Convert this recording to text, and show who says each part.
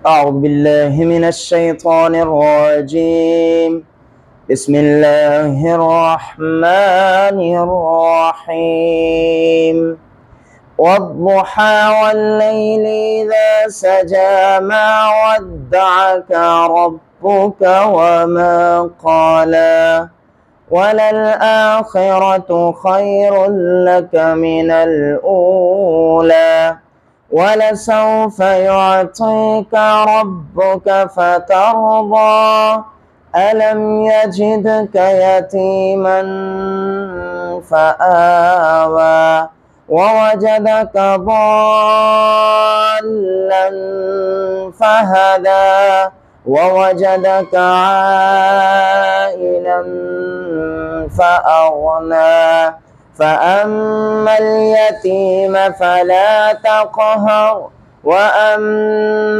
Speaker 1: أعوذ بالله من الشيطان الرجيم. بسم الله الرحمن الرحيم. والضحى والليل إذا سجى ما ودعك ربك وما قلى وللآخرة خير لك من الأولى ولسوف يعطيك ربك فترضى ألم يجدك يتيما فآوى ووجدك ضالا فهدى ووجدك عائلا فأغنى فأما اليتيم فلا تقهر وأما